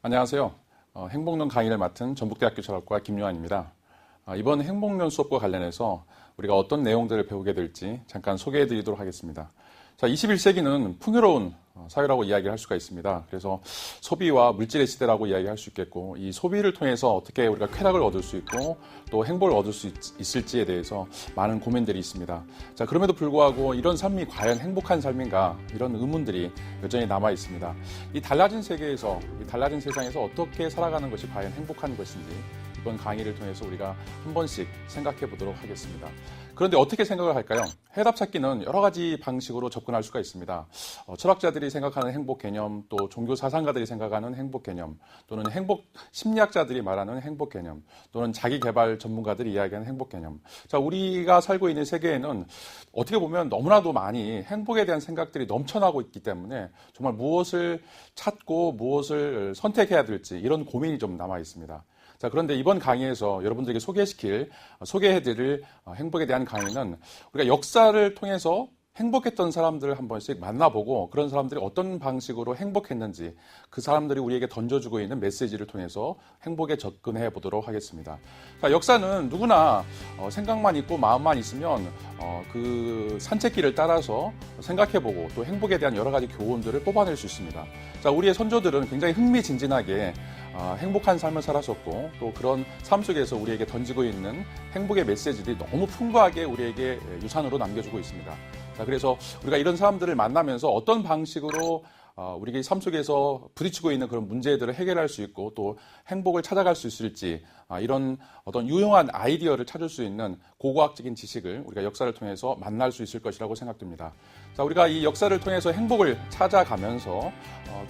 안녕하세요. 행복론 강의를 맡은 전북대학교 철학과 김요한입니다. 이번 행복론 수업과 관련해서 우리가 어떤 내용들을 배우게 될지 잠깐 소개해 드리도록 하겠습니다. 자, 21세기는 풍요로운 사회라고 이야기할 수가 있습니다. 그래서 소비와 물질의 시대라고 이야기할 수 있겠고, 이 소비를 통해서 어떻게 우리가 쾌락을 얻을 수 있고 또 행복을 얻을 수 있을지에 대해서 많은 고민들이 있습니다. 자, 그럼에도 불구하고 이런 삶이 과연 행복한 삶인가, 이런 의문들이 여전히 남아 있습니다. 이 달라진 세계에서, 이 달라진 세상에서 어떻게 살아가는 것이 과연 행복한 것인지 이번 강의를 통해서 우리가 한 번씩 생각해 보도록 하겠습니다. 그런데 어떻게 생각을 할까요? 해답 찾기는 여러 가지 방식으로 접근할 수가 있습니다. 철학자들이 생각하는 행복 개념, 또 종교 사상가들이 생각하는 행복 개념, 또는 행복 심리학자들이 말하는 행복 개념, 또는 자기 개발 전문가들이 이야기하는 행복 개념. 자, 우리가 살고 있는 세계에는 어떻게 보면 너무나도 많이 행복에 대한 생각들이 넘쳐나고 있기 때문에 정말 무엇을 찾고 무엇을 선택해야 될지 이런 고민이 좀 남아 있습니다. 자, 그런데 이번 강의에서 여러분들에게 소개해드릴 행복에 대한 강의는 우리가 역사를 통해서 행복했던 사람들을 한 번씩 만나보고 그런 사람들이 어떤 방식으로 행복했는지 그 사람들이 우리에게 던져주고 있는 메시지를 통해서 행복에 접근해 보도록 하겠습니다. 자, 역사는 누구나 생각만 있고 마음만 있으면 그 산책길을 따라서 생각해보고 또 행복에 대한 여러 가지 교훈들을 뽑아낼 수 있습니다. 자, 우리의 선조들은 굉장히 흥미진진하게 행복한 삶을 살았었고 또 그런 삶 속에서 우리에게 던지고 있는 행복의 메시지들이 너무 풍부하게 우리에게 유산으로 남겨주고 있습니다. 자, 그래서 우리가 이런 사람들을 만나면서 어떤 방식으로 우리의 삶 속에서 부딪히고 있는 그런 문제들을 해결할 수 있고 또 행복을 찾아갈 수 있을지 이런 어떤 유용한 아이디어를 찾을 수 있는 고고학적인 지식을 우리가 역사를 통해서 만날 수 있을 것이라고 생각됩니다. 자, 우리가 이 역사를 통해서 행복을 찾아가면서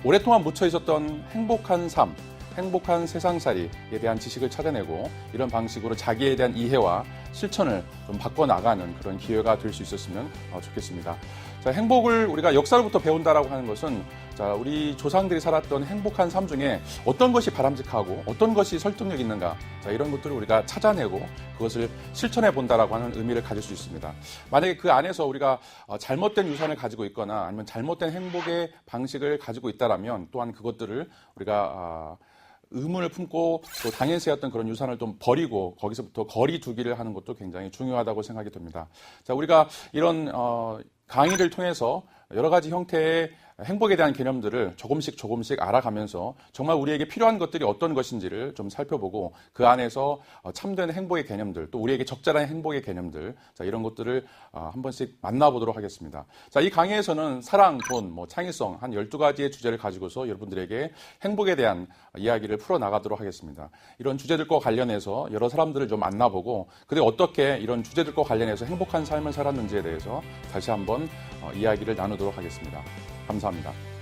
오랫동안 묻혀 있었던 행복한 삶, 행복한 세상살이에 대한 지식을 찾아내고 이런 방식으로 자기에 대한 이해와 실천을 좀 바꿔나가는 그런 기회가 될 수 있었으면 좋겠습니다. 자, 행복을 우리가 역사로부터 배운다라고 하는 것은 자, 우리 조상들이 살았던 행복한 삶 중에 어떤 것이 바람직하고 어떤 것이 설득력 있는가, 자, 이런 것들을 우리가 찾아내고 그것을 실천해 본다라고 하는 의미를 가질 수 있습니다. 만약에 그 안에서 우리가 잘못된 유산을 가지고 있거나 아니면 잘못된 행복의 방식을 가지고 있다라면 또한 그것들을 우리가 의문을 품고 또 당연시했던 그런 유산을 좀 버리고 거기서부터 거리 두기를 하는 것도 굉장히 중요하다고 생각이 듭니다. 자, 우리가 이런 강의를 통해서 여러 가지 형태의 행복에 대한 개념들을 조금씩 알아가면서 정말 우리에게 필요한 것들이 어떤 것인지를 좀 살펴보고 그 안에서 참된 행복의 개념들, 또 우리에게 적절한 행복의 개념들, 자, 이런 것들을 한 번씩 만나보도록 하겠습니다. 자, 이 강의에서는 사랑, 돈, 창의성 한 12가지의 주제를 가지고서 여러분들에게 행복에 대한 이야기를 풀어나가도록 하겠습니다. 이런 주제들과 관련해서 여러 사람들을 좀 만나보고 그들이 어떻게 이런 주제들과 관련해서 행복한 삶을 살았는지에 대해서 다시 한번 이야기를 나누도록 하겠습니다. 감사합니다.